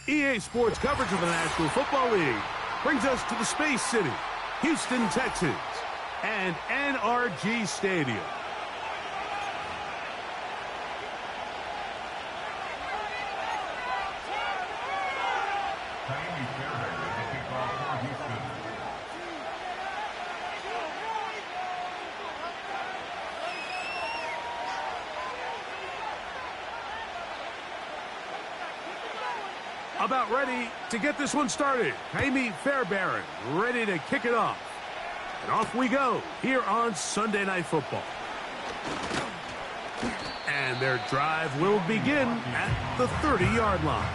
EA Sports coverage of the National Football League brings us to the Space City, Houston, Texas, and NRG Stadium. About ready to get this one started. Jaime Fairbairn ready to kick it off. And off we go here on Sunday Night Football. And their drive will begin at the 30-yard line.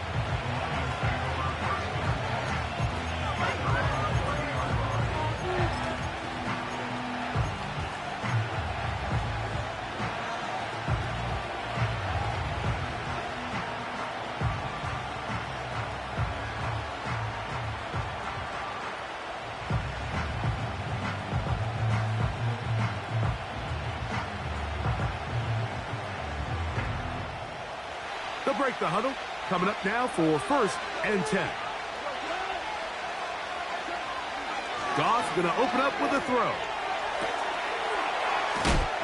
They'll break the huddle. Coming up now for 1st and 10. Goff going to open up with a throw.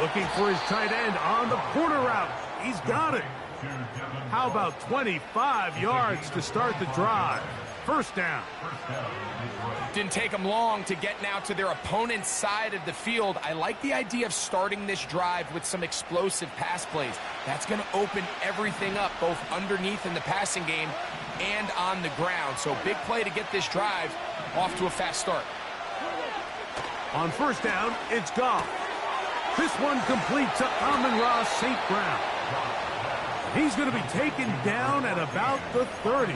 Looking for his tight end on the corner route. He's got it. How about 25 yards to start the drive? 1st down. Didn't take them long to get now to their opponent's side of the field. I like the idea of starting this drive with some explosive pass plays. That's going to open everything up, both underneath in the passing game and on the ground. So big play to get this drive off to a fast start. On 1st down, it's Goff. This one complete to Amon-Ra St. Brown. He's going to be taken down at about the 30.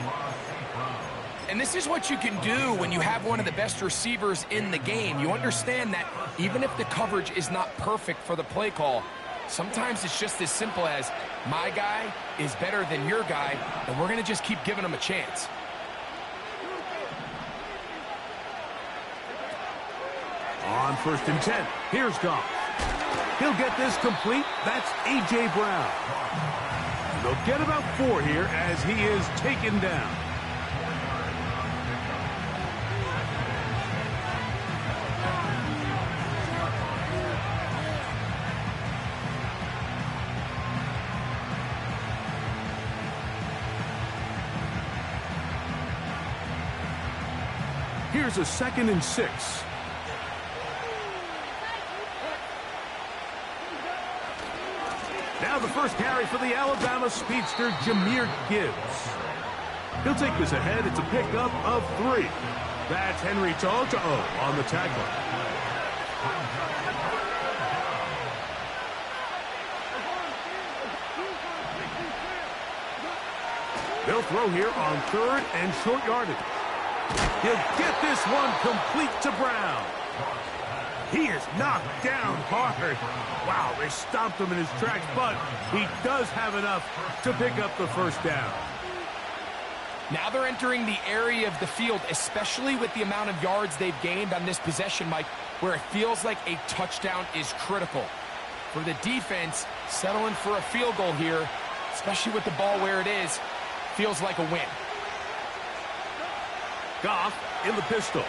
And this is what you can do when you have one of the best receivers in the game. You understand that even if the coverage is not perfect for the play call, sometimes it's just as simple as my guy is better than your guy, and we're going to just keep giving him a chance. On 1st and 10, here's Goff. He'll get this complete. That's A.J. Brown. And they'll get about 4 here as he is taken down. Here's a 2nd and 6. Now the first carry for the Alabama speedster, Jahmyr Gibbs. He'll take this ahead. It's a pickup of 3. That's Henry To'oTo'o on the tackle. They'll throw here on 3rd and short yardage. He'll get this one complete to Brown. He is knocked down hard. Wow, they stopped him in his tracks, but he does have enough to pick up the 1st down. Now they're entering the area of the field, especially with the amount of yards they've gained on this possession, Mike, where it feels like a touchdown is critical. For the defense, settling for a field goal here, especially with the ball where it is, feels like a win. Goff in the pistol.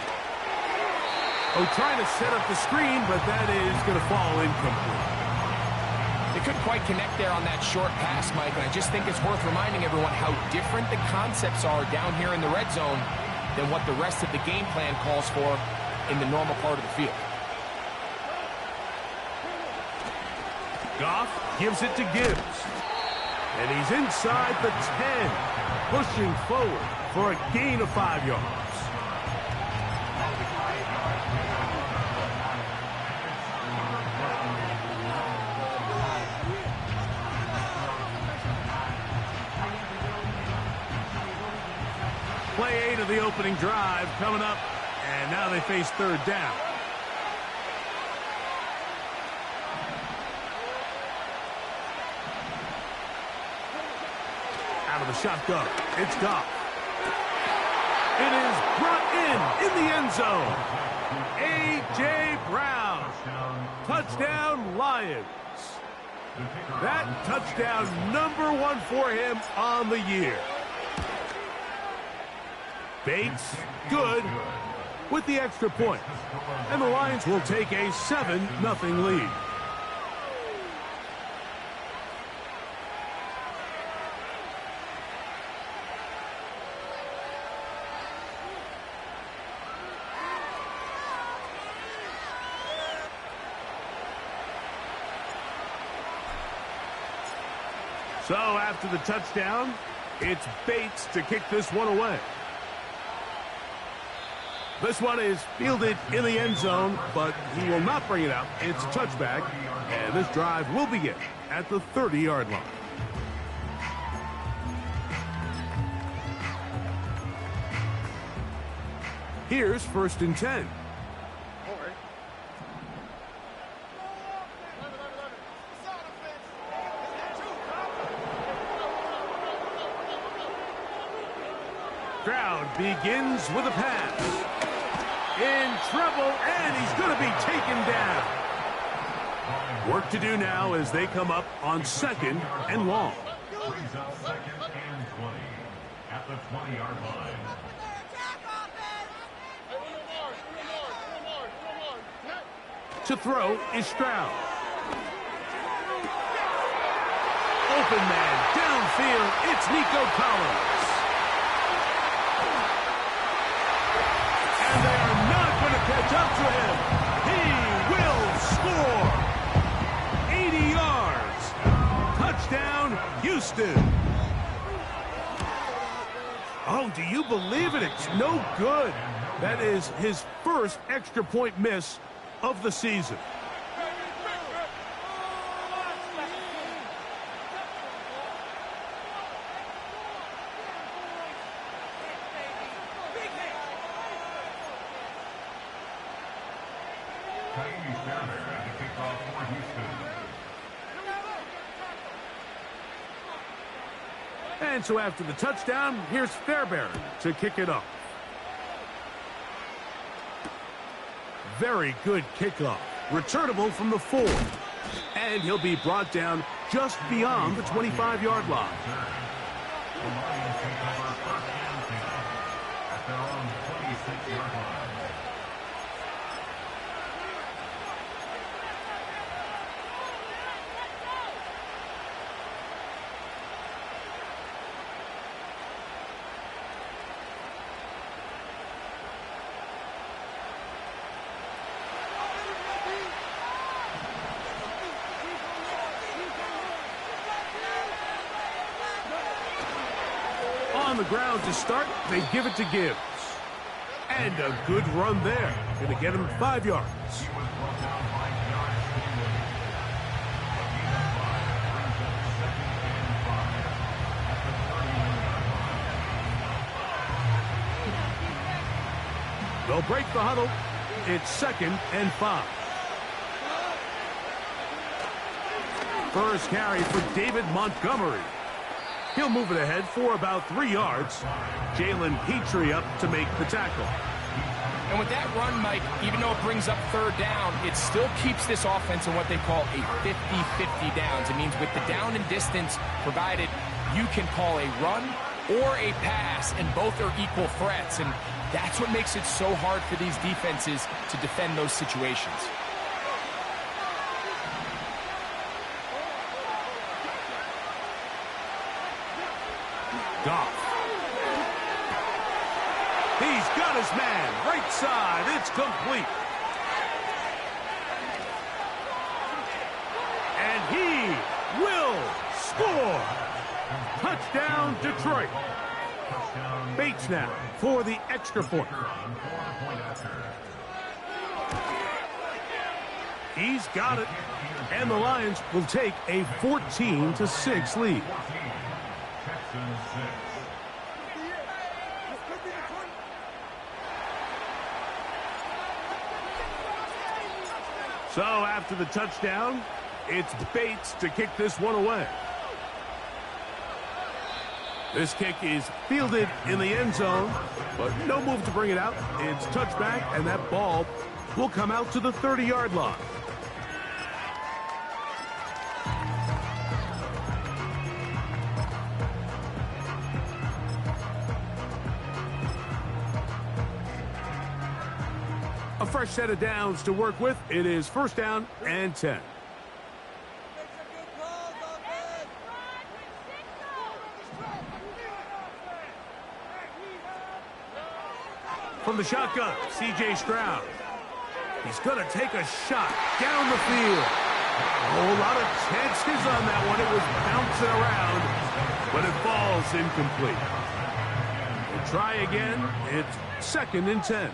Oh, trying to set up the screen, but that is going to fall incomplete. They couldn't quite connect there on that short pass, Mike, and I just think it's worth reminding everyone how different the concepts are down here in the red zone than what the rest of the game plan calls for in the normal part of the field. Goff gives it to Gibbs. And he's inside the 10, pushing forward for a gain of 5 yards. Play 8 of the opening drive coming up, and now they face 3rd down. Out of the shotgun, it's Goff. It is brought in the end zone. A.J. Brown. Touchdown, Lions. That touchdown #1 for him on the year. Bates, good, with the extra point. And the Lions will take a 7-0 lead. So after the touchdown, it's Bates to kick this one away. This one is fielded in the end zone, but he will not bring it out. It's a touchback, and this drive will begin at the 30-yard line. Here's 1st and 10. Crowd begins with a pass. In trouble, and he's going to be taken down. Work to do now as they come up on 2nd and long. Brings up 2nd and 20 at the 20-yard line. To throw is Stroud. Open man downfield. It's Nico Collins. And they are not going to catch up to him. He will score. 80 yards. Touchdown, Houston. Oh, do you believe it? It's no good. That is his first extra point miss of the season. And so after the touchdown, here's Fairbairn to kick it off. Very good kickoff. Returnable from the 4. And he'll be brought down just beyond the 25-yard line. The Lions take over 1st and 10 at their own 26-yard line. On the ground to start, they give it to Gibbs. And a good run there. Going to get him 5 yards. They'll break the huddle. It's 2nd and 5. First carry for David Montgomery. He'll move it ahead for about 3 yards. Jalen Petrie up to make the tackle. And with that run, Mike, even though it brings up 3rd down, it still keeps this offense in what they call a 50-50 downs. It means with the down and distance provided, you can call a run or a pass, and both are equal threats. And that's what makes it so hard for these defenses to defend those situations. Goff. He's got his man. Right side. It's complete. And he will score. Touchdown, Detroit. Bates now for the extra point. He's got it. And the Lions will take a 14-6 lead. So after the touchdown, it's Bates to kick this one away. This kick is fielded in the end zone, but no move to bring it out. It's touchback, and that ball will come out to the 30-yard line. fresh set of downs to work with. It is first down and 10. From the shotgun, C.J. Stroud. He's going to take a shot down the field. A whole lot of chances on that one. It was bouncing around, but it falls incomplete. We'll try again. It's second and 10.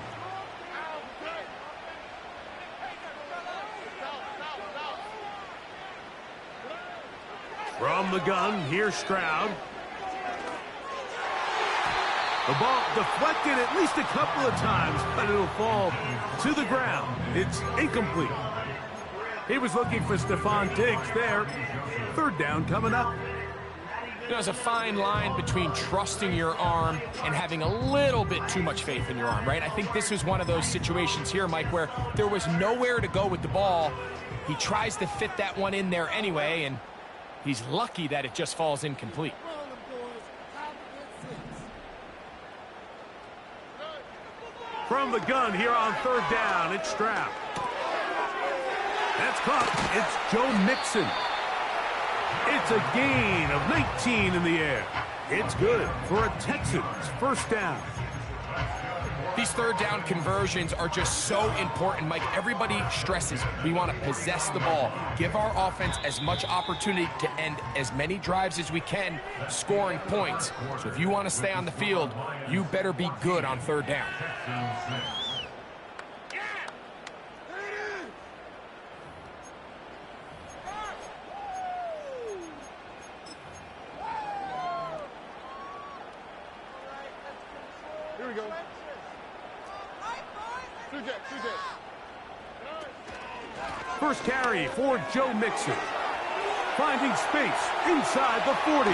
From the gun, here's Stroud. The ball deflected at least a couple of times, but it'll fall to the ground. It's incomplete. He was looking for Stephon Diggs there. Third down coming up. There's a fine line between trusting your arm and having a little bit too much faith in your arm, right? I think this was one of those situations here, Mike, where there was nowhere to go with the ball. He tries to fit that one in there anyway, and he's lucky that it just falls incomplete. From the gun here on third down, it's Stroud. That's caught. It's Joe Mixon. It's a gain of 19 in the air. It's good for a Texans first down. These third down conversions are just so important, Mike. Everybody stresses we want to possess the ball, give our offense as much opportunity to end as many drives as we can, scoring points. So if you want to stay on the field, you better be good on third down. Here we go. First carry for Joe Mixon. Finding space inside the 40.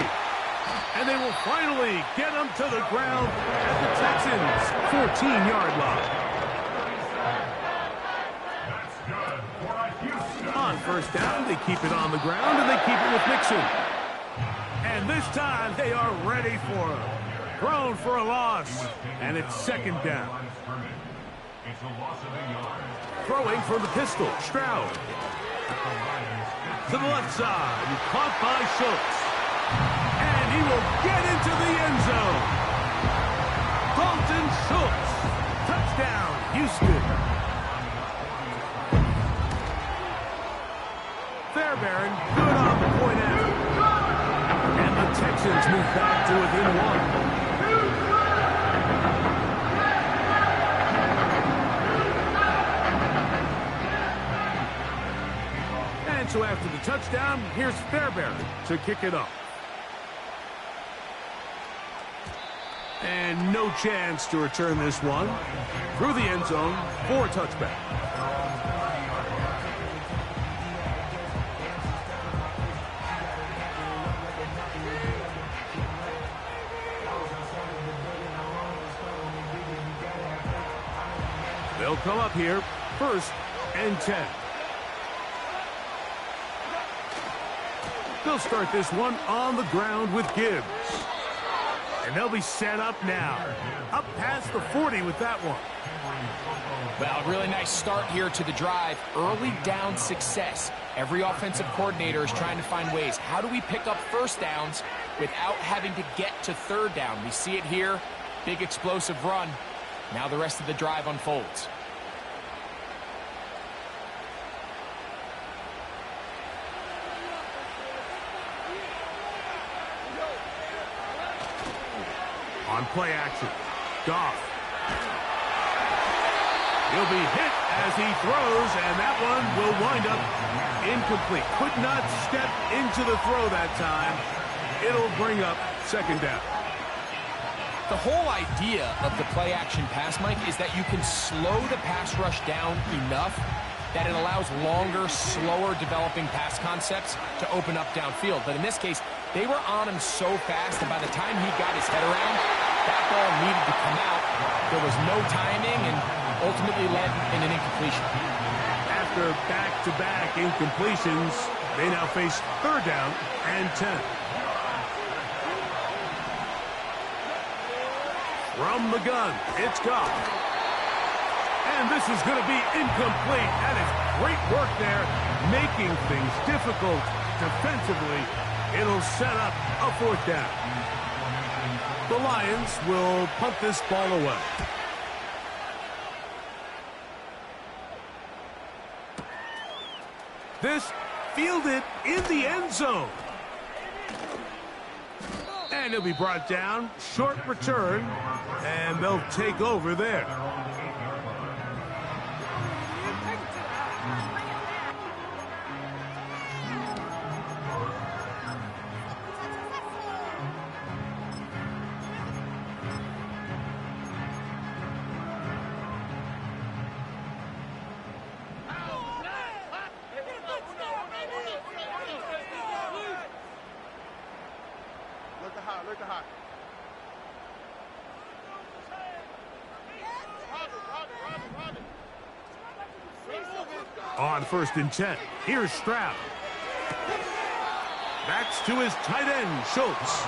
And they will finally get him to the ground at the Texans' 14-yard line. On first down, they keep it on the ground, and they keep it with Mixon. And this time, they are ready for him. Thrown for a loss, and it's second down. Throwing from the pistol, Stroud. To the left side, caught by Schultz. And he will get into the end zone. Dalton Schultz. Touchdown, Houston. Fairbairn, good on the point after. And the Texans move back to within one. So after the touchdown, here's Fairbairn to kick it off. And no chance to return this one. Through the end zone for a touchback. They'll come up here, first and 10. They'll start this one on the ground with Gibbs. And they'll be set up now. Up past the 40 with that one. Well, really nice start here to the drive. Early down success. Every offensive coordinator is trying to find ways. How do we pick up first downs without having to get to third down? We see it here. Big explosive run. Now the rest of the drive unfolds. On play action, Goff. He'll be hit as he throws, and that one will wind up incomplete. Could not step into the throw that time. It'll bring up second down. The whole idea of the play action pass, Mike, is that you can slow the pass rush down enough that it allows longer, slower developing pass concepts to open up downfield. But in this case, they were on him so fast that by the time he got his head around, that ball needed to come out. There was no timing and ultimately led in an incompletion. After back-to-back incompletions, they now face third down and 10. From the gun, it's Goff. And this is going to be incomplete. That is great work there, making things difficult defensively. It'll set up a 4th down. The Lions will punt this ball away. This fielded in the end zone. And he'll be brought down. Short return. And they'll take over there. Look at high. On 1st and 10, here's Stroud. Backs to his tight end, Schultz.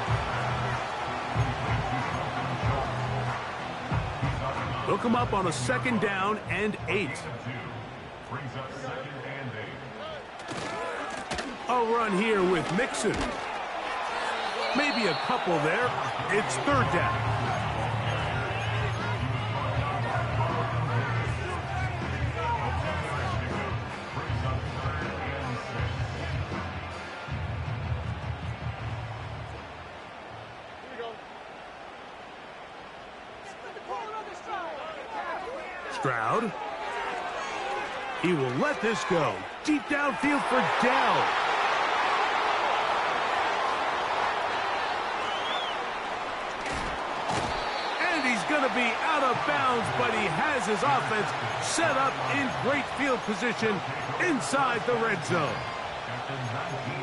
Hook him up on a 2nd down and 8. A run here with Mixon. Maybe a couple there. It's 3rd down. Stroud. He will let this go. Deep downfield for Dell. And he's going to be out of bounds, but he has his offense set up in great field position inside the red zone.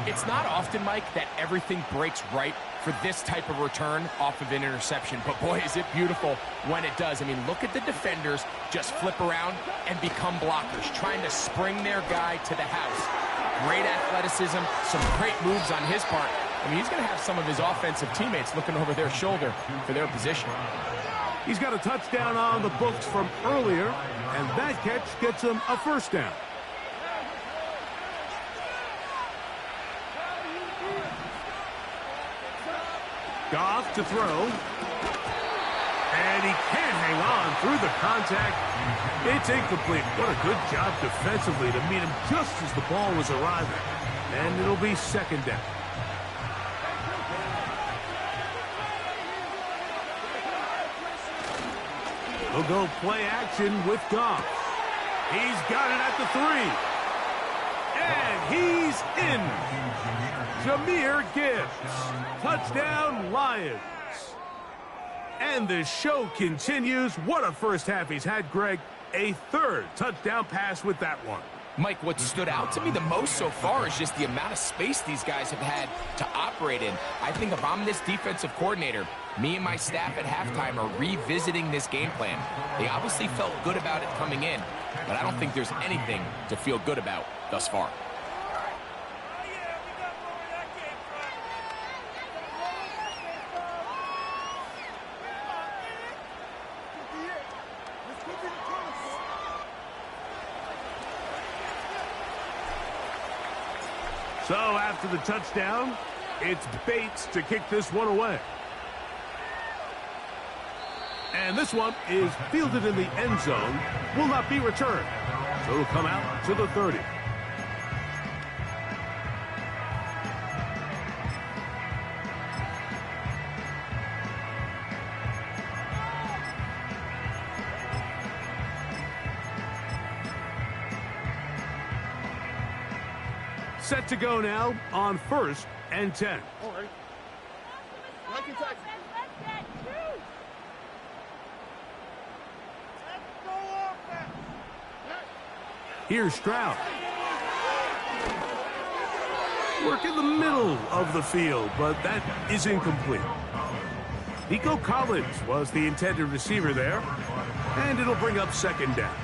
It's not often, Mike, that everything breaks right for this type of return off of an interception. But, boy, is it beautiful when it does. I mean, look at the defenders just flip around and become blockers, trying to spring their guy to the house. Great athleticism, some great moves on his part. I mean, he's going to have some of his offensive teammates looking over their shoulder for their position. He's got a touchdown on the books from earlier, and that catch gets him a 1st down. Goff to throw. And he can't hang on through the contact. It's incomplete. What a good job defensively to meet him just as the ball was arriving. And it'll be 2nd down. He'll go play action with Goff. He's got it at the 3. And he's in. Jahmyr Gibbs. Touchdown, Lions. And the show continues. What a first half he's had, Greg. A 3rd touchdown pass with that one. Mike, what stood out to me the most so far is just the amount of space these guys have had to operate in. I think if I'm this defensive coordinator, me and my staff at halftime are revisiting this game plan. They obviously felt good about it coming in, but I don't think there's anything to feel good about thus far. So after the touchdown, it's Bates to kick this one away. And this one is fielded in the end zone, will not be returned. So it'll come out to the 30. Set to go now on 1st and 10. All right. Like in Texas. Here's Stroud. Work in the middle of the field, but that is incomplete. Nico Collins was the intended receiver there, and it'll bring up 2nd down.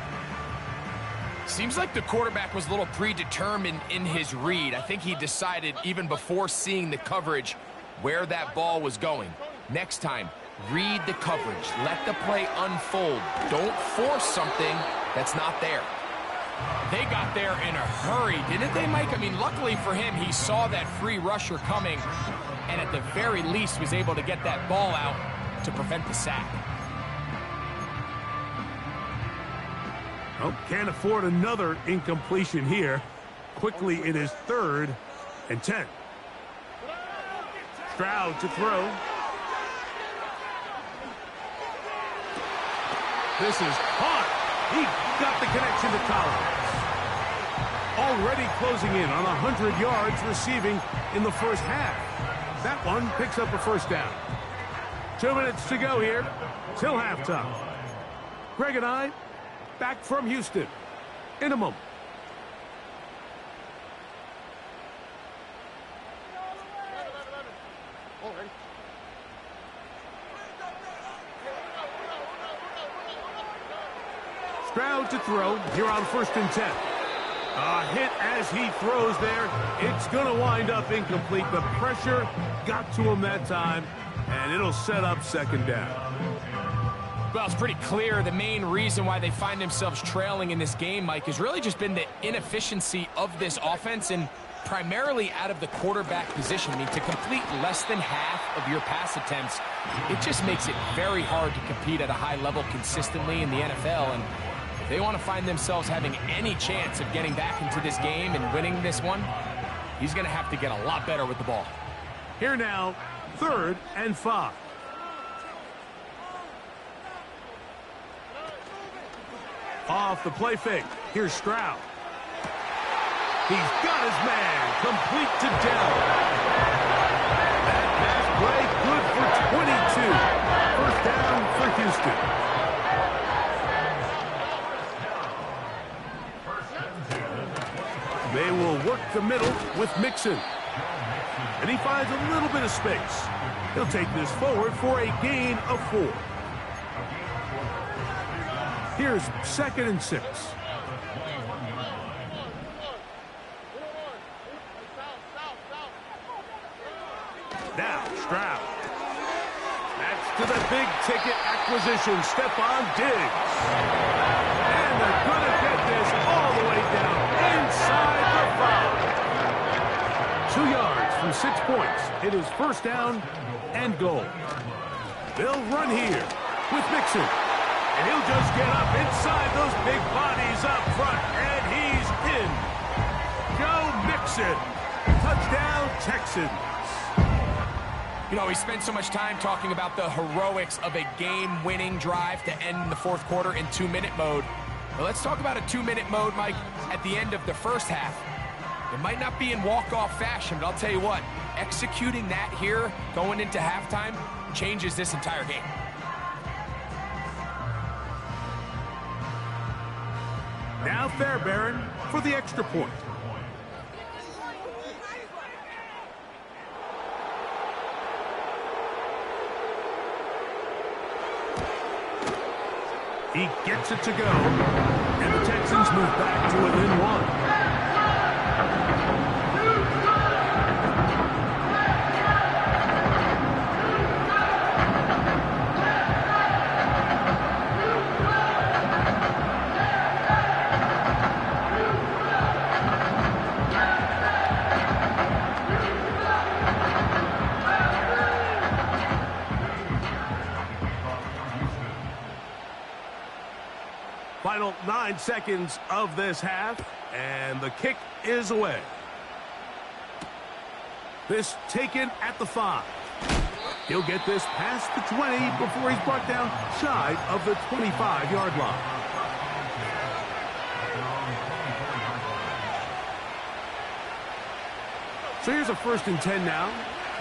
Seems like the quarterback was a little predetermined in his read. I think he decided even before seeing the coverage where that ball was going. Next time, read the coverage. Let the play unfold. Don't force something that's not there. They got there in a hurry, didn't they, Mike? I mean, luckily for him, he saw that free rusher coming and at the very least was able to get that ball out to prevent the sack. Oh, can't afford another incompletion here. Quickly, it is 3rd and 10. Stroud to throw. This is caught. He got the connection to Collins. Already closing in on 100 yards receiving in the first half. That one picks up a first down. 2 minutes to go here till halftime. Greg and I back from Houston in a moment. Stroud to throw here on 1st and 10. A hit as he throws there. It's going to wind up incomplete. The pressure got to him that time, and it'll set up 2nd down. Well, it's pretty clear the main reason why they find themselves trailing in this game, Mike, has really just been the inefficiency of this offense and primarily out of the quarterback position. I mean, to complete less than half of your pass attempts, it just makes it very hard to compete at a high level consistently in the NFL. And if they want to find themselves having any chance of getting back into this game and winning this one, he's going to have to get a lot better with the ball. Here now, 3rd and 5. Off the play fake. Here's Stroud. He's got his man complete to Dell. That pass play good for 22. 1st down for Houston. They will work the middle with Mixon. And he finds a little bit of space. He'll take this forward for a gain of 4. Here's 2nd and 6. Now, Stroud. That's to the big-ticket acquisition, Stephon Diggs. And they're going to get this all the way down inside the 5. 2 yards from 6 points. It is 1st down and goal. They'll run here with Mixon. And he'll just get up inside those big bodies up front, and he's in. Joe Mixon. Touchdown, Texans. You know, we spent so much time talking about the heroics of a game-winning drive to end the 4th quarter in 2-minute mode. Well, let's talk about a 2-minute mode, Mike, at the end of the first half. It might not be in walk-off fashion, but I'll tell you what, executing that here going into halftime changes this entire game. Now Fairbairn for the extra point. He gets it to go. And the Texans move back to within 1. Final 9 seconds of this half, and the kick is away. This taken at the 5. He'll get this past the 20 before he's brought down shy of the 25-yard line. So here's a 1st and 10 now.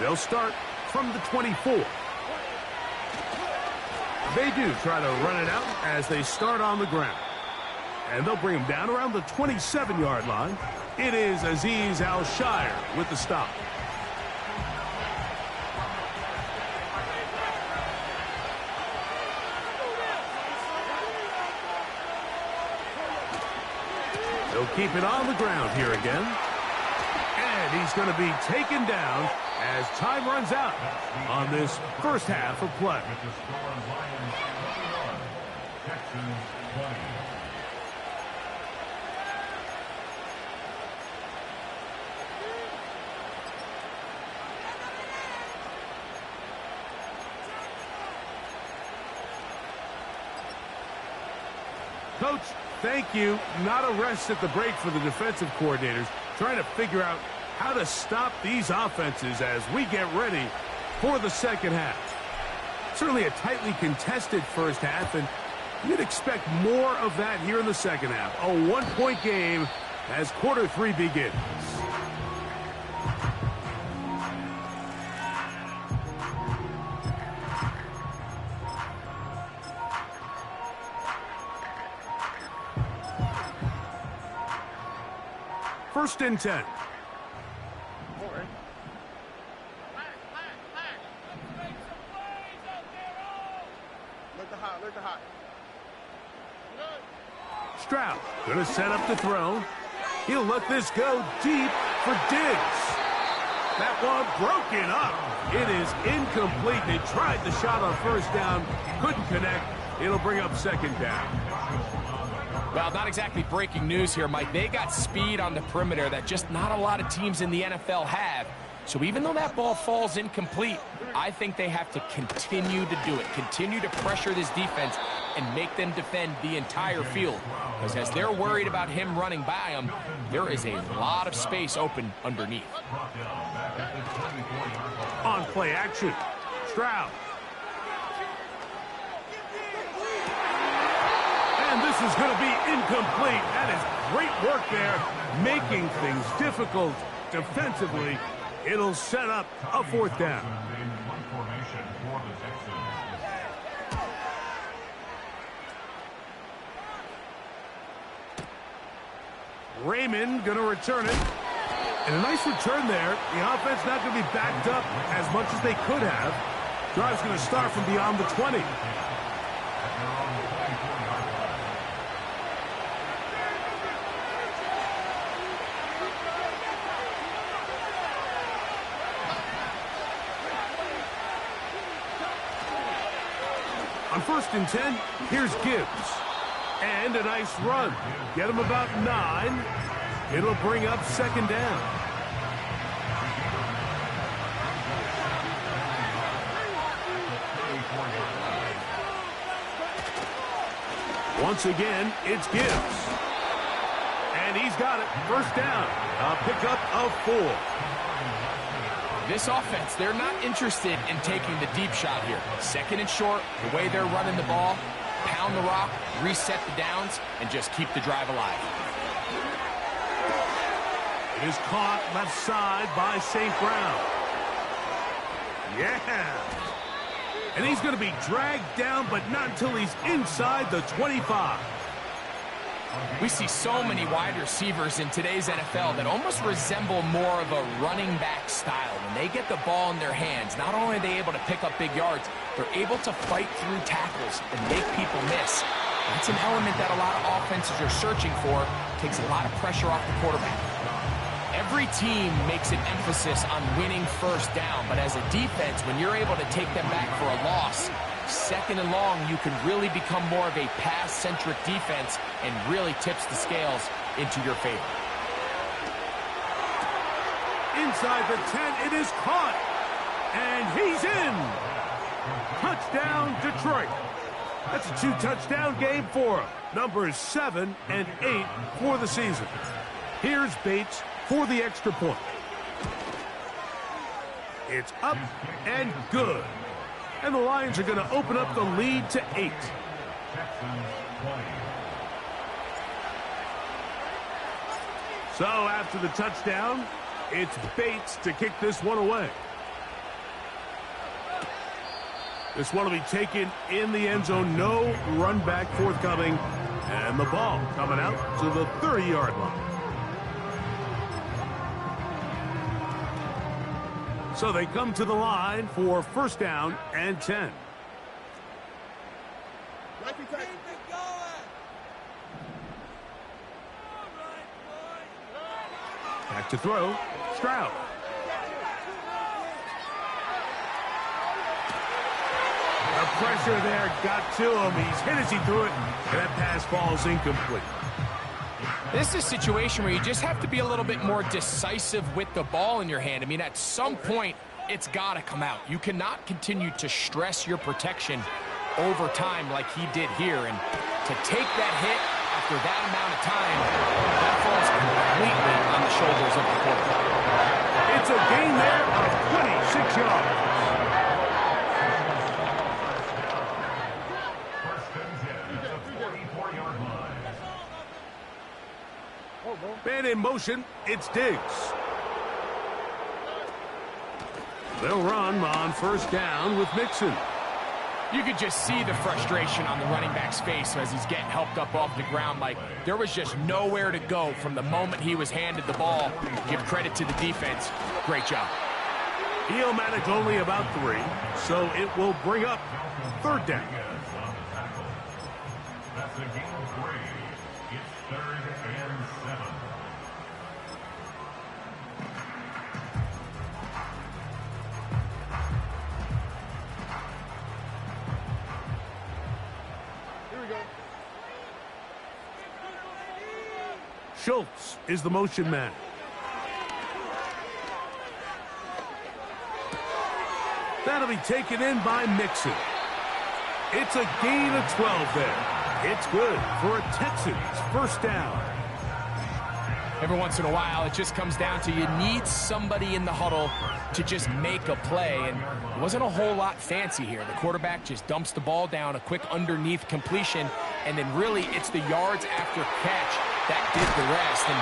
They'll start from the 24. They do try to run it out as they start on the ground. And they'll bring him down around the 27-yard line. It is Azeez Al-Shire with the stop. They'll keep it on the ground here again. And he's going to be taken down as time runs out on this first half of play. Coach, thank you. Not a rest at the break for the defensive coordinators, trying to figure out how to stop these offenses as we get ready for the second half. Certainly a tightly contested first half, and you'd expect more of that here in the second half. A one-point game as quarter 3 begins. First and 10. Look the hot. Stroud gonna set up the throw. He'll let this go deep for Diggs. That one broken up. It is incomplete. They tried the shot on first down, couldn't connect. It'll bring up second down. Well, not exactly breaking news here, Mike. They got speed on the perimeter that just not a lot of teams in the NFL have. So even though that ball falls incomplete, I think they have to continue to do it. Continue to pressure this defense and make them defend the entire field. Because as they're worried about him running by them, there is a lot of space open underneath. On play action, Stroud. And this is going to be incomplete. That is great work there, making things difficult defensively. It'll set up a fourth down. Raymond going to return it. And a nice return there. The offense not going to be backed up as much as they could have. Drive's going to start from beyond the 20. On first and 10, here's Gibbs. And a nice run. Get him about 9. It'll bring up second down. Once again, it's Gibbs. And he's got it. First down. A pickup of 4. This offense, they're not interested in taking the deep shot here. Second and short, the way they're running the ball, pound the rock, reset the downs, and just keep the drive alive. It is caught left side by St. Brown. Yeah. And he's going to be dragged down, but not until he's inside the 25. We see so many wide receivers in today's NFL that almost resemble more of a running back style. When they get the ball in their hands, not only are they able to pick up big yards, they're able to fight through tackles and make people miss. That's an element that a lot of offenses are searching for. Takes a lot of pressure off the quarterback. Every team makes an emphasis on winning first down, but as a defense, when you're able to take them back for a loss, second and long, you can really become more of a pass-centric defense and really tips the scales into your favor. Inside the 10, it is caught. And he's in. Touchdown, Detroit. That's a 2-touchdown game for him. Numbers 7 and 8 for the season. Here's Bates for the extra point. It's up and good. And the Lions are going to open up the lead to 8. So after the touchdown, it's Bates to kick this one away. This one will be taken in the end zone. No run back forthcoming. And the ball coming out to the 30-yard line. So they come to the line for first down and 10. Back to throw. Stroud. The pressure there got to him. He's hit as he threw it, and that pass falls incomplete. This is a situation where you just have to be a little bit more decisive with the ball in your hand. I mean, at some point, it's got to come out. You cannot continue to stress your protection over time like he did here. And to take that hit After that amount of time, that falls completely on the shoulders of the quarterback. It's a gain there of 26 yards. First and 10 at the 44-yard line. Man in motion, it's Diggs. They'll run on first down with Mixon. You could just see the frustration on the running back's face as he's getting helped up off the ground. Like, there was just nowhere to go from the moment he was handed the ball. Give credit to the defense. Great job. He'll manage only about 3, so it will bring up third down. That's a gain of 3. It's 3rd and 7. Schultz is the motion man. That'll be taken in by Mixon. It's a gain of 12 there. It's good for a Texans first down. Every once in a while, it just comes down to you need somebody in the huddle to just make a play, and it wasn't a whole lot fancy here. The quarterback just dumps the ball down, a quick underneath completion, and then really it's the yards after catch that did the rest, and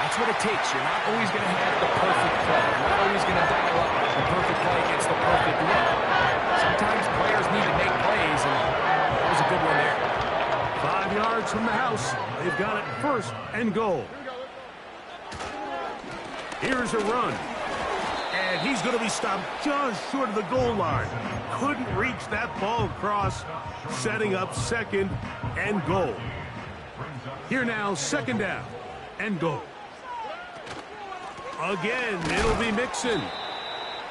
that's what it takes. You're not always going to have the perfect play. You're not always going to dial up the perfect play against the perfect look. Sometimes players need to make plays, and that was a good one there. 5 yards from the house. They've got it first and goal. Here's a run. And he's going to be stopped just short of the goal line. Couldn't reach that ball across, setting up second and goal. Here now, second down and goal. Again, it'll be Mixon.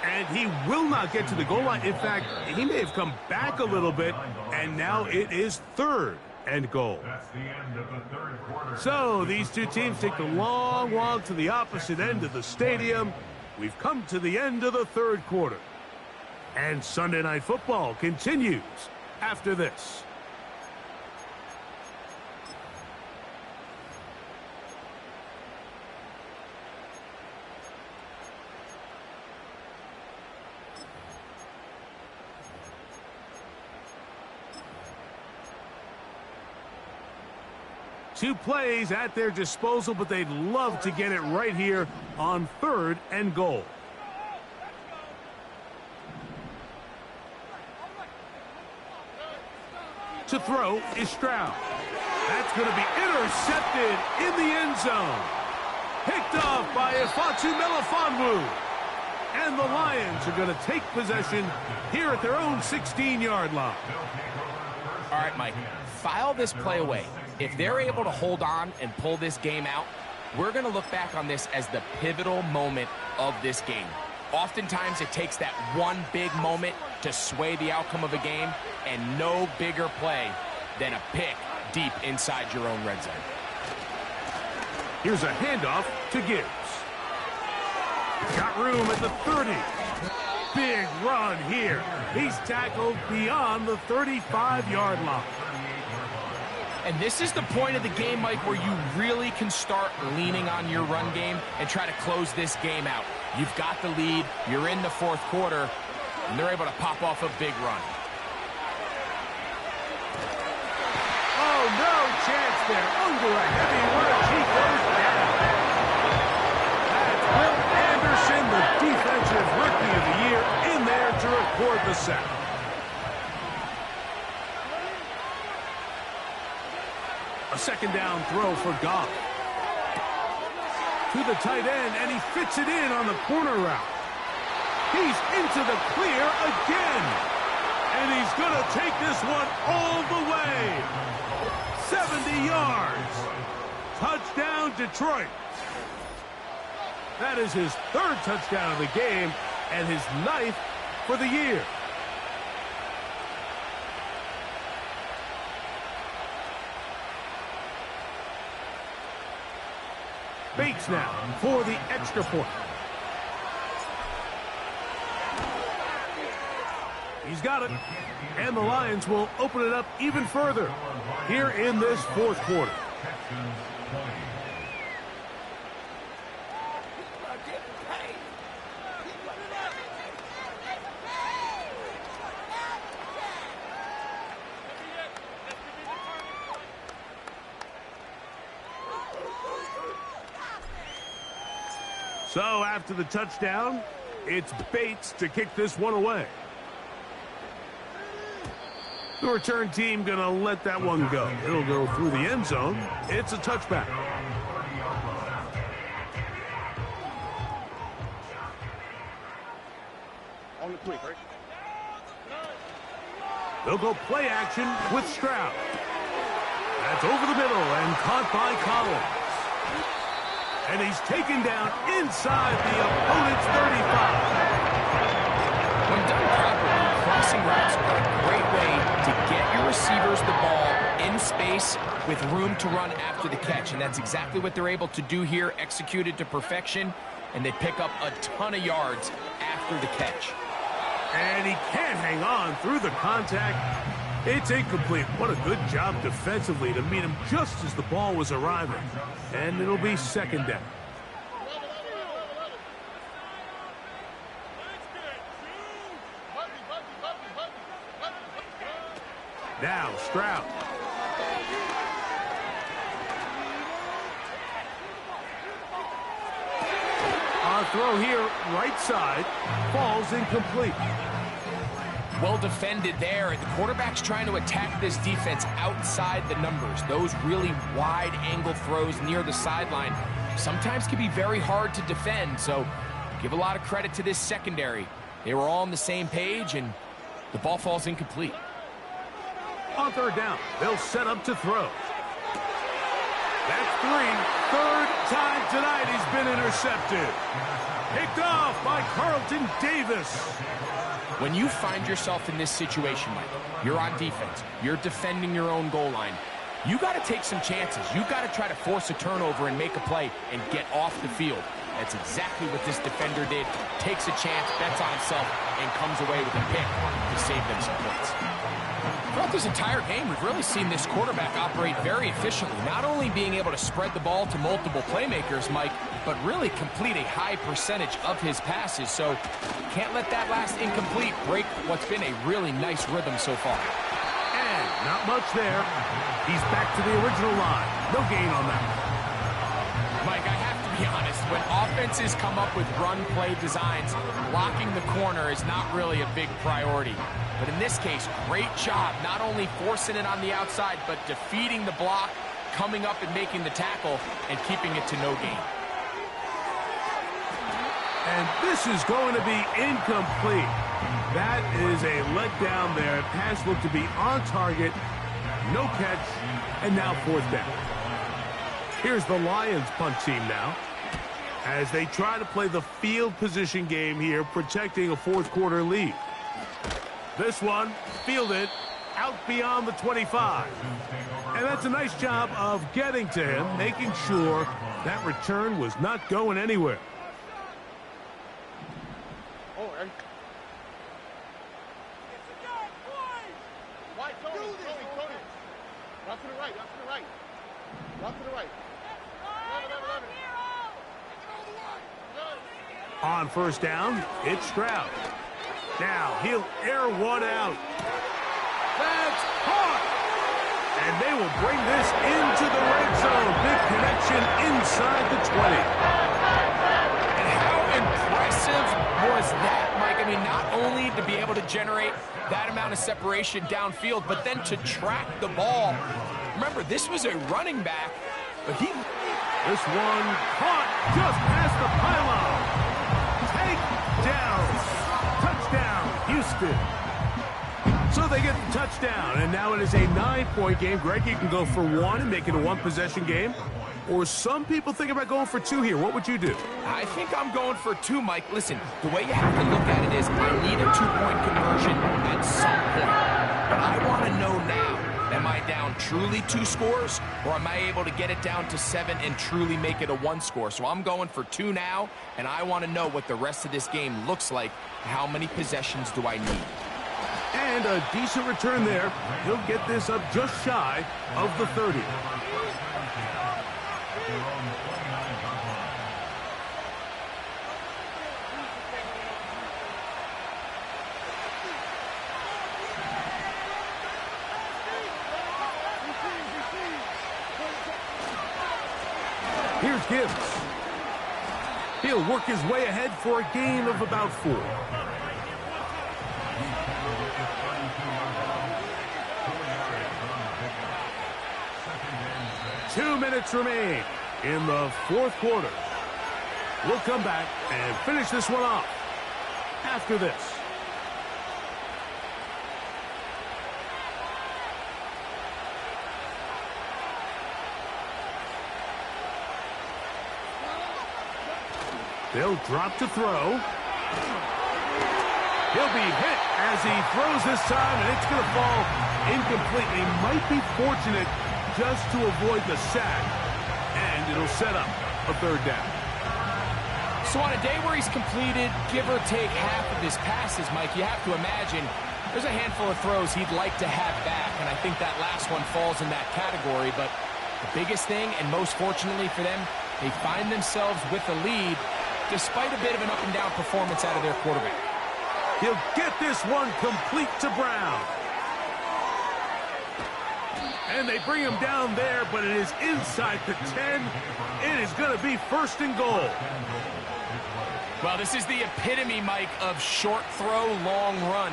And he will not get to the goal line. In fact, he may have come back a little bit, and now it is third and goal. That's the end of the third quarter. So these two teams take the long walk to the opposite end of the stadium. We've come to the end of the third quarter. And Sunday Night Football continues after this. Two plays at their disposal, but they'd love to get it right here on third and goal. To throw is Stroud. That's going to be intercepted in the end zone. Picked off by Ifeatu Melifonwu. And the Lions are going to take possession here at their own 16-yard line. All right, Mike, file this play away. If they're able to hold on and pull this game out, we're going to look back on this as the pivotal moment of this game. Oftentimes, it takes that one big moment to sway the outcome of a game, and no bigger play than a pick deep inside your own red zone. Here's a handoff to Gibbs. Got room at the 30. Big run here. He's tackled beyond the 35-yard line. And this is the point of the game, Mike, where you really can start leaning on your run game and try to close this game out. You've got the lead, you're in the fourth quarter, and they're able to pop off a big run. Oh, no chance there. Under a heavy rush, he goes down. That's Will Anderson, the defensive rookie of the year, in there to record the sack. A second down throw for Goff. To the tight end, and he fits it in on the corner route. He's into the clear again. And he's going to take this one all the way. 70 yards. Touchdown, Detroit. That is his third touchdown of the game and his 9th for the year. Bates now for the extra point. He's got it. And the Lions will open it up even further here in this fourth quarter. So after the touchdown, it's Bates to kick this one away. The return team going to let that one go. It'll go through the end zone. It's a touchback. On the quick, right? They'll go play action with Stroud. That's over the middle and caught by Collins. And he's taken down inside the opponent's 35. When done properly, crossing routes are a great way to get your receivers the ball in space with room to run after the catch. And that's exactly what they're able to do here, executed to perfection. And they pick up a ton of yards after the catch. And he can't hang on through the contact. It's incomplete. What a good job defensively to meet him just as the ball was arriving. And it'll be second down. Now Stroud. Our throw here, right side, falls incomplete. Well defended there. The quarterback's trying to attack this defense outside the numbers. Those really wide angle throws near the sideline sometimes can be very hard to defend. So give a lot of credit to this secondary. They were all on the same page, and the ball falls incomplete. On third down, they'll set up to throw. That's three. Third time tonight he's been intercepted. Picked off by Carlton Davis. When you find yourself in this situation, Mike, you're on defense, you're defending your own goal line, you got to take some chances. You got to try to force a turnover and make a play and get off the field. That's exactly what this defender did. Takes a chance, bets on himself, and comes away with a pick to save them some points. Throughout this entire game, we've really seen this quarterback operate very efficiently, not only being able to spread the ball to multiple playmakers, Mike, but really complete a high percentage of his passes. So can't let that last incomplete break what's been a really nice rhythm so far. And not much there. He's back to the original line. No gain on that. Mike, I have to be honest, when offenses come up with run-play designs, blocking the corner is not really a big priority. But in this case, great job, not only forcing it on the outside, but defeating the block, coming up and making the tackle, and keeping it to no gain. And this is going to be incomplete. That is a letdown there. Pass looked to be on target, no catch, and now fourth down. Here's the Lions punt team now, as they try to play the field position game here, protecting a fourth quarter lead. This one, fielded out beyond the 25. And that's a nice job of getting to him, making sure that return was not going anywhere. Oh, right. White, Tony. Rock to the right, rock to the right. Rock to the right. On first down, it's Stroud. Now he'll air one out. That's caught! And they will bring this into the red zone. Big connection inside the 20. And how impressive was that, Mike? I mean, not only to be able to generate that amount of separation downfield, but then to track the ball. Remember, this was a running back, but he... This one caught just past the pylon. Take down. Touchdown, Houston. So they get the touchdown, and now it is a 9-point game. Greg, you can go for one and make it a one-possession game. Or some people think about going for two here. What would you do? I think I'm going for two, Mike. Listen, the way you have to look at it is I need a two-point conversion at some point. But I want to know now, am I down truly 2 scores, or am I able to get it down to 7 and truly make it a 1 score? So I'm going for 2 now, and I want to know what the rest of this game looks like. How many possessions do I need? And a decent return there. He'll get this up just shy of the 30. Here's Gibbs. He He'll work his way ahead for a gain of about 4. 2 minutes remain in the fourth quarter. We'll come back and finish this one off after this. They'll drop to throw. He'll be hit as he throws this time, and it's going to fall incomplete. He might be fortunate just to avoid the sack, and it'll set up a third down. So on a day where he's completed, give or take half of his passes, Mike, you have to imagine there's a handful of throws he'd like to have back, and I think that last one falls in that category. But the biggest thing, and most fortunately for them, they find themselves with a lead despite a bit of an up-and-down performance out of their quarterback. He'll get this one complete to Brown. And they bring him down there, but it is inside the 10. It is going to be first and goal. Well, this is the epitome, Mike, of short throw, long run.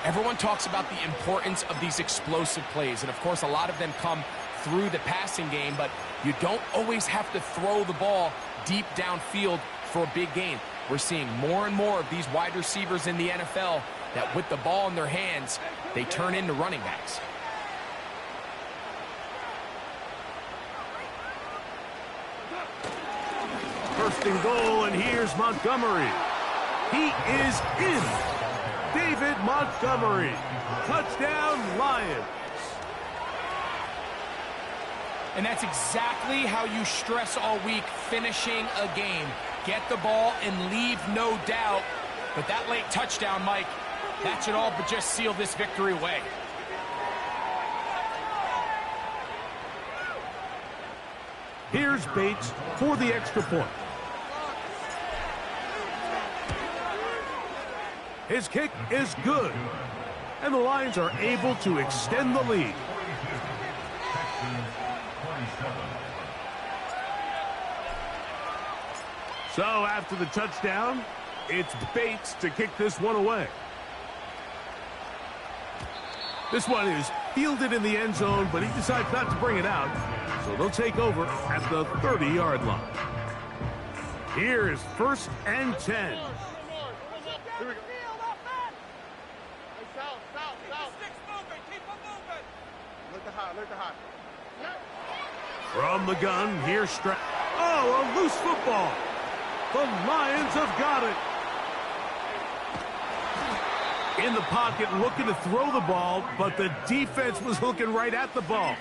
Everyone talks about the importance of these explosive plays, and of course a lot of them come through the passing game, but you don't always have to throw the ball deep downfield for a big gain. We're seeing more and more of these wide receivers in the NFL that with the ball in their hands, they turn into running backs. First and goal, and here's Montgomery. He is in. David Montgomery. Touchdown, Lions. And that's exactly how you stress all week, finishing a game. Get the ball and leave no doubt. But that late touchdown, Mike, that should all but just seal this victory away. Here's Bates for the extra point. His kick is good. And the Lions are able to extend the lead. So after the touchdown, it's Bates to kick this one away. This one is fielded in the end zone, but he decides not to bring it out. So they'll take over at the 30-yard line. Here is first and 10. Here we go. Look the hot. From the gun, here's Oh, a loose football. The Lions have got it. In the pocket, looking to throw the ball, but the defense was looking right at the ball.